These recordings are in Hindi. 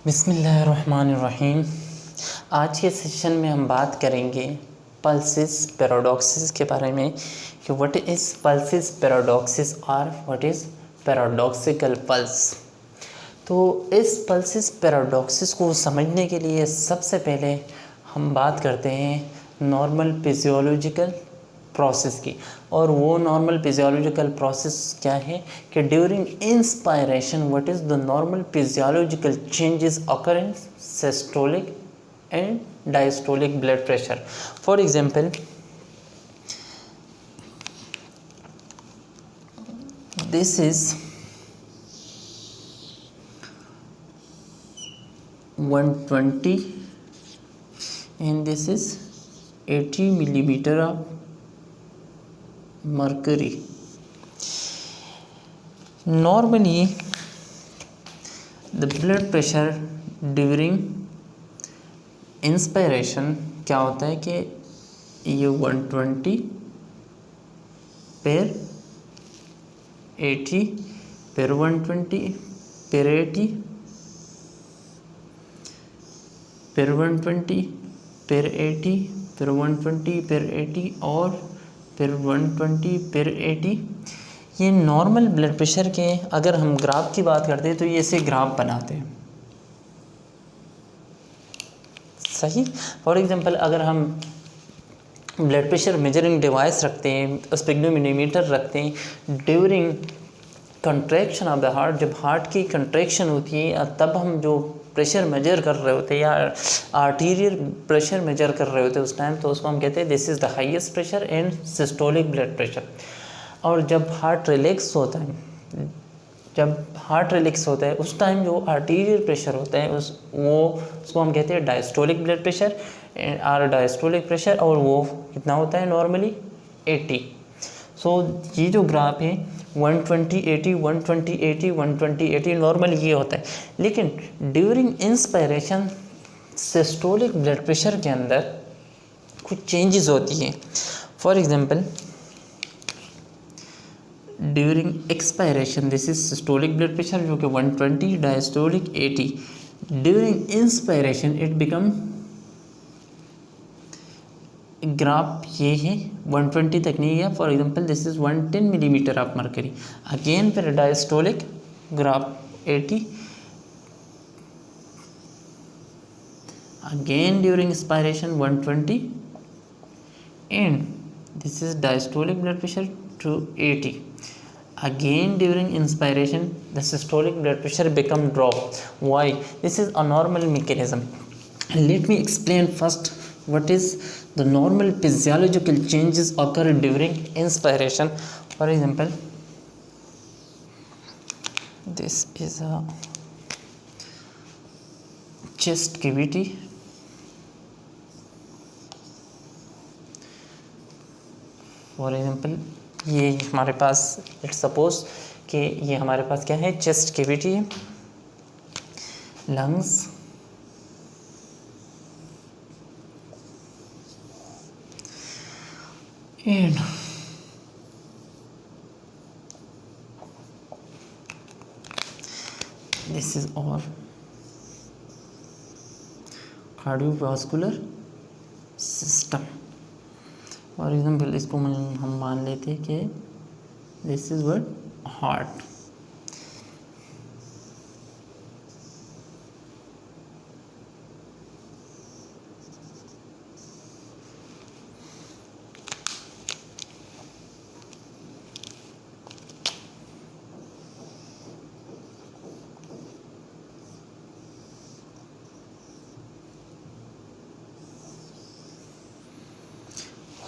बिस्मिल्लाहिर्रहमानिर्रहीम। आज के सेशन में हम बात करेंगे पल्सेस पैराडॉक्सिस के बारे में कि व्हाट इज़ पल्सेस पैराडॉक्सिस और व्हाट इज़ पैराडॉक्सिकल पल्स। तो इस पल्सेस पैराडॉक्सिस को समझने के लिए सबसे पहले हम बात करते हैं नॉर्मल फिजियोलॉजिकल प्रोसेस की। और वो नॉर्मल फिजियोलॉजिकल प्रोसेस क्या है कि during inspiration what is the normal physiological changes occur in systolic and diastolic blood pressure. For example, this is 120 and this is 80 millimeter of mercury. Normally the blood pressure during inspiration क्या होता है कि ये 120 पर 80 फिर 120 फिर 80 फिर 120 फिर 80 फिर 120 फिर 80 और फिर 120 फिर 80। ये नॉर्मल ब्लड प्रेशर के अगर हम ग्राफ की बात करते हैं तो ये ऐसे ग्राफ बनाते हैं, सही। फॉर एग्जांपल, अगर हम ब्लड प्रेशर मेजरिंग डिवाइस रखते हैं, स्पेक्ट्रोमीटर रखते हैं, during contraction of the heart, जब हार्ट की कंट्रैक्शन होती है तब हम जो प्रेशर मेजर कर रहे होते हैं या आर्टीरियल प्रेशर मेजर कर रहे होते हैं उस टाइम, तो उसको हम कहते हैं this is the highest pressure and systolic blood pressure. और जब हार्ट रिलैक्स होता है, उस टाइम जो आर्टीरियल प्रेशर होता है उसको हम कहते हैं डायस्टोलिक ब्लड प्रेशर और डायस्टोलिक प्रेशर, और वो कितना होता है नॉर्मली 80। सो ये जो ग्राफ है 120 80 120 80 120 80 नॉर्मली ये होता है। लेकिन during inspiration systolic blood pressure के अंदर कुछ चेंजेस होती हैं। For example, during expiration this is systolic blood pressure जो कि 120, diastolic 80। During inspiration it become, graph ये है 120 तक नहीं है। For example this is 110 millimetre of mercury. Again फिर diastolic graph 80, again during expiration 120 and this is diastolic blood pressure to 80. Again during inspiration the systolic blood pressure become drop. Why? This is a normal mechanism. Let me explain first what is the normal physiological changes occur during inspiration. For example, this is a chest cavity. For example, ये हमारे पास लेट्स सपोज कि ये हमारे पास क्या है, चेस्ट कैविटी है, lungs, and this is all cardiovascular system. For example इसको हम मान लेते हैं कि दिस इज व्हाट हार्ट।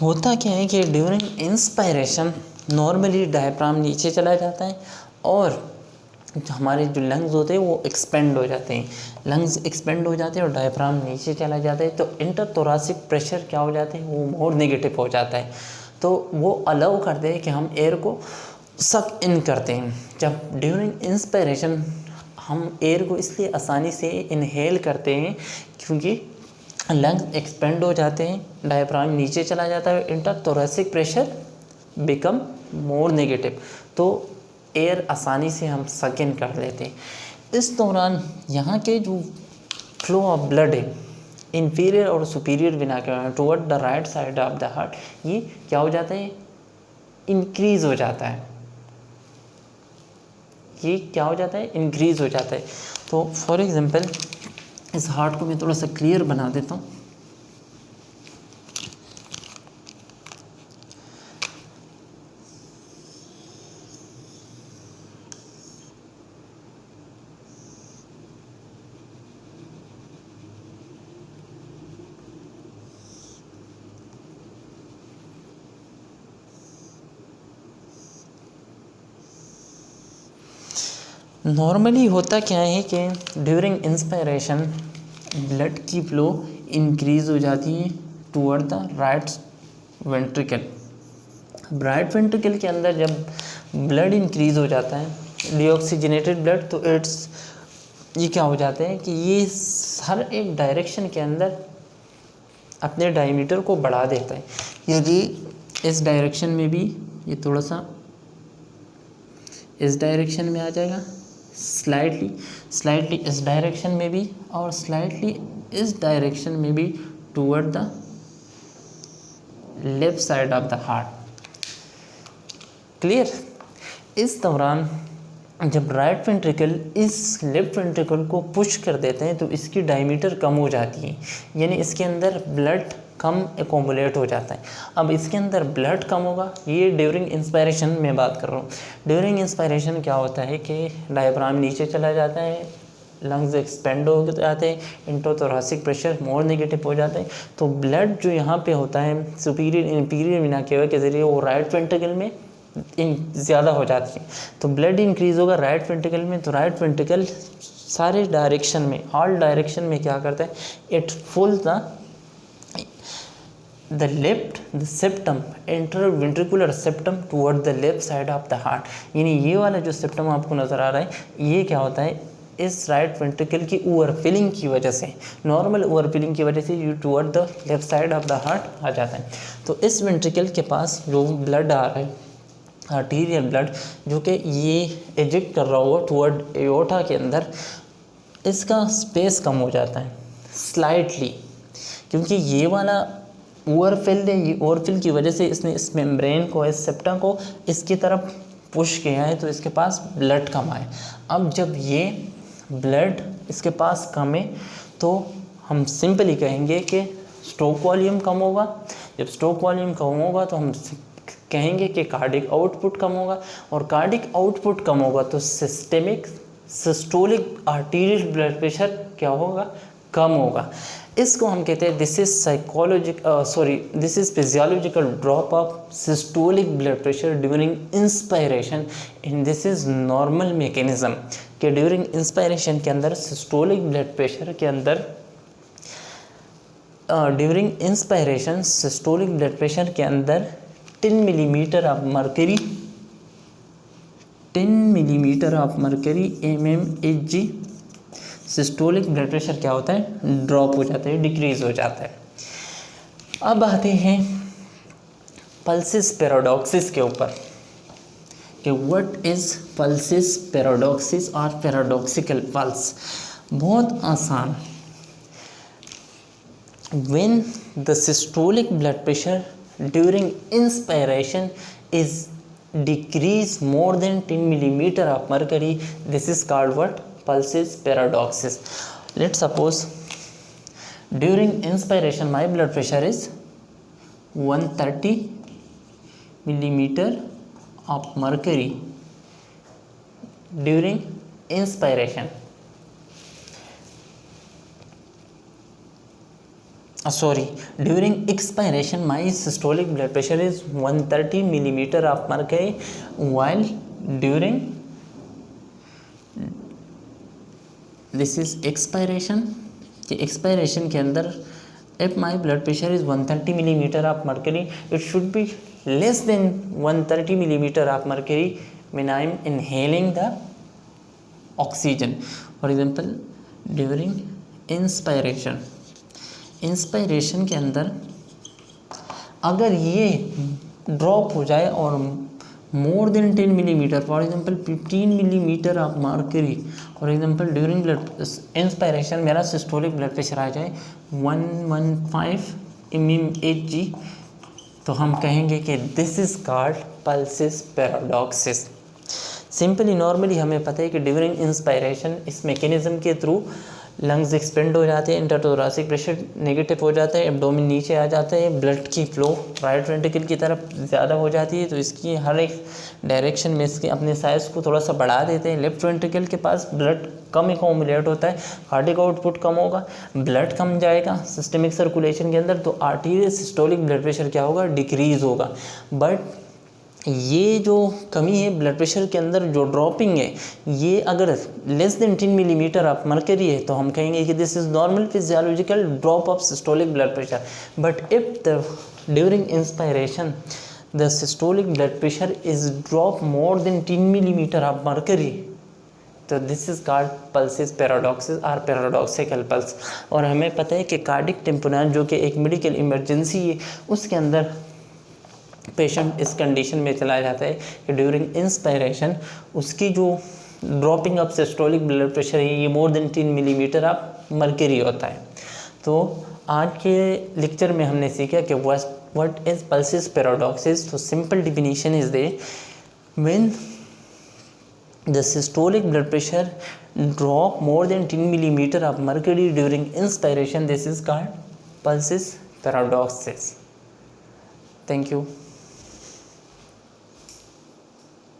होता क्या है कि ड्यूरिंग इंस्पायरेशन नॉर्मली डायफ्राम नीचे चला जाता है और हमारे जो लंग्स होते हैं वो एक्सपेंड हो जाते हैं, लंग्स एक्सपेंड हो जाते हैं और डायफ्राम नीचे चला जाता है। तो इंटरथोरासिक प्रेशर क्या हो जाते हैं, वो मोर नेगेटिव हो जाता है। तो वो अलाउ करते हैं कि हम एयर को सक इन करते हैं। जब ड्यूरिंग इंस्पायरेशन हम एयर को इसलिए आसानी से इनहेल करते हैं क्योंकि लंग्स एक्सपेंड हो जाते हैं, डायफ्राम नीचे चला जाता है, इंटरथोरेसिक प्रेशर बिकम मोर नेगेटिव, तो एयर आसानी से हम सक इन कर लेते हैं। इस दौरान यहाँ के जो फ्लो ऑफ ब्लड है इंफीरियर और सुपीरियर वेना के toward the right side of the heart, ये क्या हो जाता है, इंक्रीज हो जाता है, ये क्या हो जाता है, इंक्रीज हो जाता है। तो फॉर एग्जांपल इस हार्ट को मैं थोड़ा सा क्लियर बना देता हूँ। नॉर्मली होता क्या है कि ड्यूरिंग इंस्पायरेशन ब्लड की फ्लो इंक्रीज हो जाती है toward the right ventricle. Right ventricle के अंदर जब ब्लड इंक्रीज हो जाता है डीऑक्सीजनेटेड ब्लड, तो इट्स ये क्या हो जाता है कि ये हर एक डायरेक्शन के अंदर अपने डायमीटर को बढ़ा देता है। यदि इस डायरेक्शन में भी ये थोड़ा सा इस डायरेक्शन में आ जाएगा, स्लाइटली इस डायरेक्शन में भी और स्लाइटली इस डायरेक्शन में भी toward the left side of the heart. Clear. इस दौरान जब राइट वेंट्रिकल इस लेफ्ट वेंट्रिकल को पुश कर देते हैं तो इसकी डायमीटर कम हो जाती है, यानी इसके अंदर ब्लड कम एकोमुलेट हो जाता है। अब इसके अंदर ब्लड कम होगा, ये ड्यूरिंग इंस्पायरेशन में बात कर रहा हूँ। ड्यूरिंग इंस्पायरेशन क्या होता है कि डायफ्राम नीचे चला जाता है, लंग्स एक्सपेंड हो जाते हैं, इंट्रोथोरेसिक प्रेशर मोर नेगेटिव हो जाता है, तो ब्लड जो यहाँ पे होता है सुपीरियर इंफीरियर वेना केवा के ज़रिए वो राइट वेंट्रिकल में ज़्यादा हो जाती है। तो ब्लड इंक्रीज़ होगा राइट वेंट्रिकल में, तो राइट वेंट्रिकल सारे डायरेक्शन में, ऑल डायरेक्शन में क्या करता है, it full the left the septum interventricular septum toward the left side of the heart. यानी ये वाला जो सेप्टम आपको नज़र आ रहा है ये क्या होता है, इस राइट वेंट्रिकल की ओवरफिलिंग की वजह से, नॉर्मल ओवरफिलिंग की वजह से ये toward the left side of the heart आ जाता है। तो इस वेंट्रिकल के पास जो ब्लड आ रहा है आर्टीरियल ब्लड, जो कि ये एजेक्ट कर रहा होगा टुवर्ड एओर्टा के अंदर, इसका स्पेस कम हो जाता है स्लाइटली, क्योंकि ये वाला ओवरफिल है, ये ओवरफिल की वजह से इसने इस मेम्ब्रेन को, इस सेप्टा को इसकी तरफ पुश किया है, तो इसके पास ब्लड कम आए। अब जब ये ब्लड इसके पास कम है तो हम सिंपली कहेंगे कि स्ट्रोक वॉल्यूम कम होगा। जब स्ट्रोक वॉल्यूम कम होगा तो हम कहेंगे कि कार्डिक आउटपुट कम होगा, और कार्डिक आउटपुट कम होगा तो सिस्टोलिक आर्टीरियल ब्लड प्रेशर क्या होगा, कम होगा। इसको हम कहते हैं this is physiological drop of systolic blood pressure during inspiration, and this is normal mechanism कि ड्यूरिंग इंस्पायरेशन के अंदर सिस्टोलिक ब्लड प्रेशर के अंदर during inspiration systolic blood pressure के अंदर 10 millimetre of mercury mmHg systolic blood pressure क्या होता है, ड्रॉप हो जाता है, डिक्रीज हो जाता है। अब आते हैं पल्सिस पैराडॉक्सिस के ऊपर कि व्हाट इज पल्सिस पैराडॉक्सिस और पैराडॉक्सिकल पल्स। बहुत आसान, when the systolic blood pressure during inspiration is decrease more than 10 millimeter of mercury, this is called what, pulses paradoxis. Let's suppose during inspiration my blood pressure is 130 millimeter of mercury during inspiration, during expiration my systolic blood pressure is 130 millimeter of mercury, while during this is expiration कि expiration के अंदर if my blood pressure is 130 millimeter of mercury, it should be less than 130 millimeter of mercury when I am inhaling the oxygen. For example, during inspiration के अंदर अगर ये ड्रॉप हो जाए और more than 10 millimetre, for example 15 millimetre of mercury for example during blood inspiration मेरा सिस्टोलिक ब्लड प्रेशर आ जाए 115 mmHg, तो हम कहेंगे कि this is called pulsus paradoxus. Simply normally हमें पता है कि ड्यूरिंग इंस्पायरेशन इस मैकेनिज्म के थ्रू लंग्स एक्सपेंड हो जाते हैं, इंट्राथोरेसिक प्रेशर नेगेटिव हो जाता है, एब्डोमेन नीचे आ जाता है, ब्लड की फ्लो राइट वेंट्रिकल की तरफ ज़्यादा हो जाती है, तो इसकी हर एक डायरेक्शन में इसके अपने साइज़ को थोड़ा सा बढ़ा देते हैं। लेफ्ट वेंट्रिकल के पास ब्लड कम एक्यूमुलेट होता है, कार्डियक आउटपुट कम होगा, ब्लड कम जाएगा सिस्टमिक सर्कुलेशन के अंदर, तो आर्टीरियल सिस्टोलिक ब्लड प्रेशर क्या होगा, डिक्रीज़ होगा। बट ये जो कमी है ब्लड प्रेशर के अंदर, जो ड्रॉपिंग है, ये अगर less than 10 millimetre of mercury है तो हम कहेंगे कि this is normal physiological drop of systolic blood pressure. But if the during inspiration the systolic blood pressure is drop more than 10 millimetre of mercury, तो दिस इज़ कॉल्ड पल्सिस पैराडॉक्सिस और पैराडॉक्सिकल पल्स। और हमें पता है कि कार्डिक टेम्पोनेट जो कि एक मेडिकल इमरजेंसी है, उसके अंदर पेशेंट इस कंडीशन में चला जाता है कि ड्यूरिंग इंस्पायरेशन उसकी जो dropping of systolic blood pressure है ये मोर देन 10 मिलीमीटर ऑफ मर्करी होता है। तो आज के लेक्चर में हमने सीखा कि व्हाट इज पल्सिस पैराडॉक्सिस। तो simple definition is that when the systolic blood pressure drop more than 10 millimetre of mercury during inspiration, this is called pulsus paradoxus. Thank you.